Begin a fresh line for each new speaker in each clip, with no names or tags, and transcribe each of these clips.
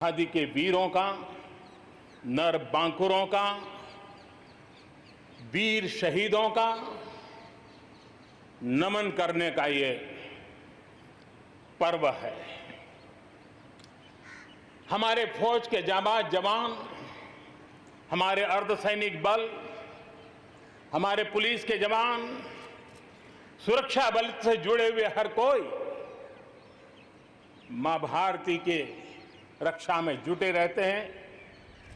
आदि के वीरों का, नर बांकुरों का, वीर शहीदों का नमन करने का ये पर्व है। हमारे फौज के जाबाज जवान, हमारे अर्धसैनिक बल, हमारे पुलिस के जवान, सुरक्षा बल से जुड़े हुए हर कोई मां भारती के रक्षा में जुटे रहते हैं,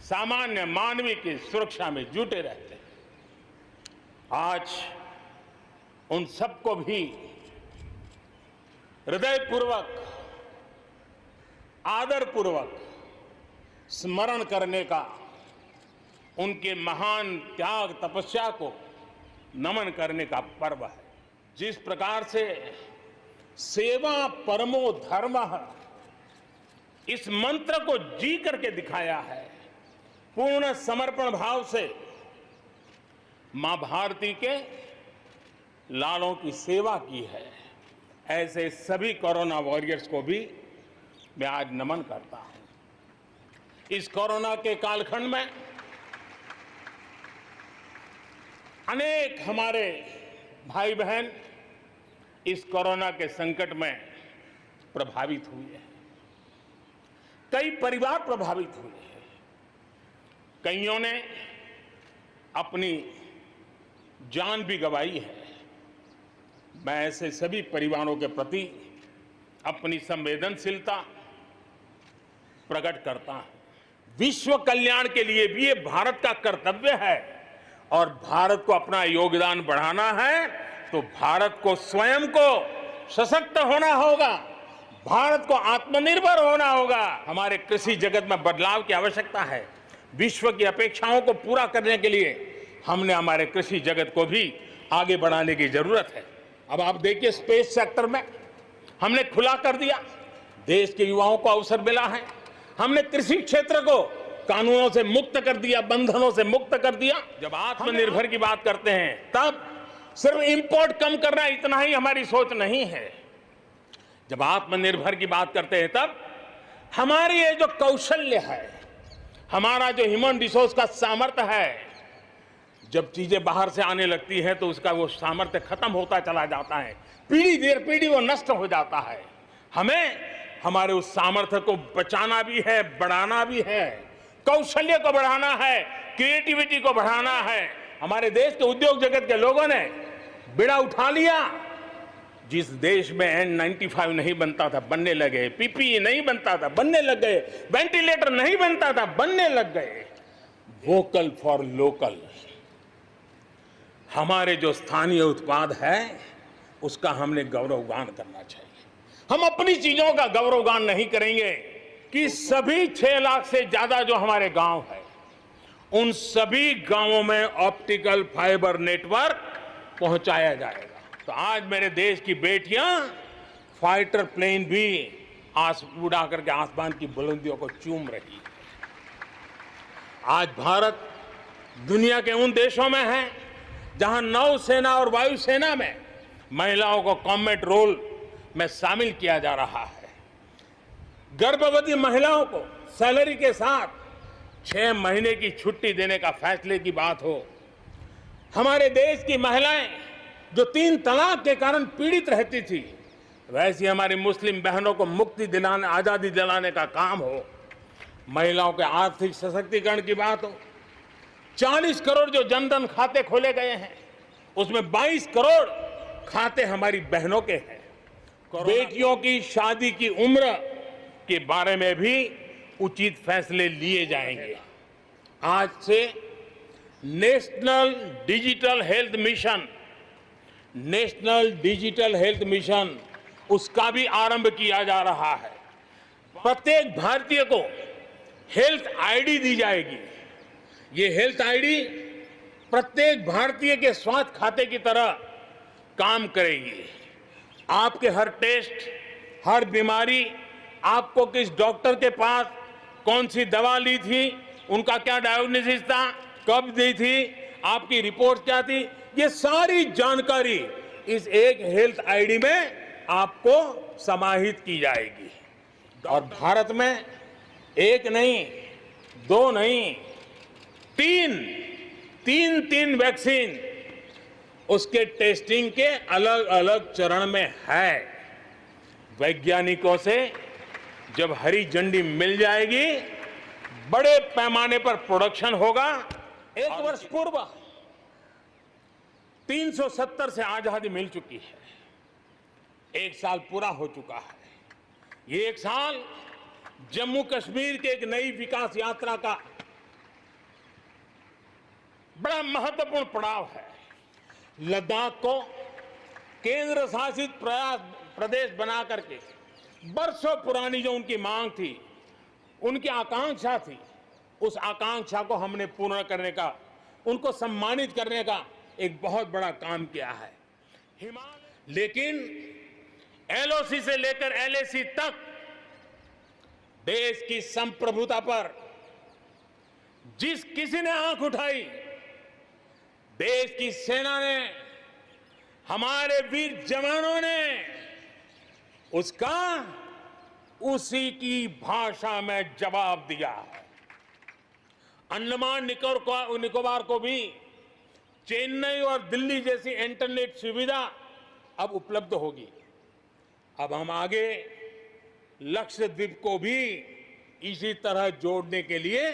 सामान्य मानवीय की सुरक्षा में जुटे रहते हैं। आज उन सबको भी हृदयपूर्वक, आदरपूर्वक स्मरण करने का, उनके महान त्याग तपस्या को नमन करने का पर्व है। जिस प्रकार से सेवा परमो धर्मः इस मंत्र को जी करके दिखाया है, पूर्ण समर्पण भाव से मां भारती के लालों की सेवा की है, ऐसे सभी कोरोना वॉरियर्स को भी मैं आज नमन करता हूं। इस कोरोना के कालखंड में अनेक हमारे भाई बहन इस कोरोना के संकट में प्रभावित हुए हैं, कई परिवार प्रभावित हुए हैं, कईयों ने अपनी जान भी गंवाई है। मैं ऐसे सभी परिवारों के प्रति अपनी संवेदनशीलता प्रकट करता हूं। विश्व कल्याण के लिए भी ये भारत का कर्तव्य है और भारत को अपना योगदान बढ़ाना है तो भारत को स्वयं को सशक्त होना होगा, भारत को आत्मनिर्भर होना होगा। हमारे कृषि जगत में बदलाव की आवश्यकता है। विश्व की अपेक्षाओं को पूरा करने के लिए हमने हमारे कृषि जगत को भी आगे बढ़ाने की जरूरत है। अब आप देखिए, स्पेस सेक्टर में हमने खुला कर दिया, देश के युवाओं को अवसर मिला है। हमने कृषि क्षेत्र को कानूनों से मुक्त कर दिया, बंधनों से मुक्त कर दिया। जब आत्मनिर्भर की बात करते हैं तब सिर्फ इंपोर्ट कम करना इतना ही हमारी सोच नहीं है। जब आत्मनिर्भर की बात करते हैं तब हमारी ये जो कौशल्य है, हमारा जो ह्यूमन रिसोर्स का सामर्थ्य है, जब चीजें बाहर से आने लगती हैं तो उसका वो सामर्थ्य खत्म होता चला जाता है, पीढ़ी दर पीढ़ी वो नष्ट हो जाता है। हमें हमारे उस सामर्थ्य को बचाना भी है, बढ़ाना भी है, कौशल्य को बढ़ाना है, क्रिएटिविटी को बढ़ाना है। हमारे देश के उद्योग जगत के लोगों ने बीड़ा उठा लिया। जिस देश में N95 नहीं बनता था बनने लगे, PPE नहीं बनता था बनने लग गए, वेंटिलेटर नहीं बनता था बनने लग गए। वोकल फॉर लोकल, हमारे जो स्थानीय उत्पाद है उसका हमने गौरवगान करना चाहिए। हम अपनी चीजों का गौरवगान नहीं करेंगे कि सभी 6 लाख से ज्यादा जो हमारे गांव है उन सभी गांवों में ऑप्टिकल फाइबर नेटवर्क पहुंचाया जाएगा। तो आज मेरे देश की बेटियां फाइटर प्लेन भी उड़ा करके आसमान की बुलंदियों को चूम रही है। आज भारत दुनिया के उन देशों में है जहां नौसेना और वायुसेना में महिलाओं को कॉम्बैट रोल में शामिल किया जा रहा है। गर्भवती महिलाओं को सैलरी के साथ 6 महीने की छुट्टी देने का फैसले की बात हो। हमारे देश की महिलाएं जो 3 तलाक के कारण पीड़ित रहती थी, वैसी हमारी मुस्लिम बहनों को मुक्ति दिलाने, आजादी दिलाने का काम हो। महिलाओं के आर्थिक सशक्तिकरण की बात हो। 40 करोड़ जो जनधन खाते खोले गए हैं उसमें 22 करोड़ खाते हमारी बहनों के हैं। बेटियों की शादी की उम्र के बारे में भी उचित फैसले लिए जाएंगे। आज से नेशनल डिजिटल हेल्थ मिशन उसका भी आरंभ किया जा रहा है। प्रत्येक भारतीय को हेल्थ आईडी दी जाएगी। ये हेल्थ आईडी प्रत्येक भारतीय के स्वास्थ्य खाते की तरह काम करेगी। आपके हर टेस्ट, हर बीमारी, आपको किस डॉक्टर के पास कौन सी दवा ली थी, उनका क्या डायग्नोसिस था, कब दी थी, आपकी रिपोर्ट क्या थी, ये सारी जानकारी इस एक हेल्थ आईडी में आपको समाहित की जाएगी। और भारत में एक नहीं, दो नहीं, तीन वैक्सीन उसके टेस्टिंग के अलग अलग चरण में है। वैज्ञानिकों से जब हरी झंडी मिल जाएगी, बड़े पैमाने पर प्रोडक्शन होगा। एक वर्ष पूर्व 370 से आजादी मिल चुकी है। एक साल पूरा हो चुका है। ये एक साल जम्मू कश्मीर के एक नई विकास यात्रा का बड़ा महत्वपूर्ण पड़ाव है। लद्दाख को केंद्र शासित प्रदेश बना करके बरसों पुरानी जो उनकी मांग थी, उनकी आकांक्षा थी, उस आकांक्षा को हमने पूर्ण करने का, उनको सम्मानित करने का एक बहुत बड़ा काम किया है। लेकिन एलओसी से लेकर एलएसी तक देश की संप्रभुता पर जिस किसी ने आंख उठाई, देश की सेना ने, हमारे वीर जवानों ने उसका उसी की भाषा में जवाब दिया है। अंडमान निकोबार को भी चेन्नई और दिल्ली जैसी इंटरनेट सुविधा अब उपलब्ध होगी। अब हम आगे लक्षद्वीप को भी इसी तरह जोड़ने के लिए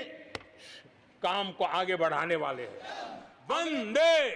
काम को आगे बढ़ाने वाले हैं। वंदे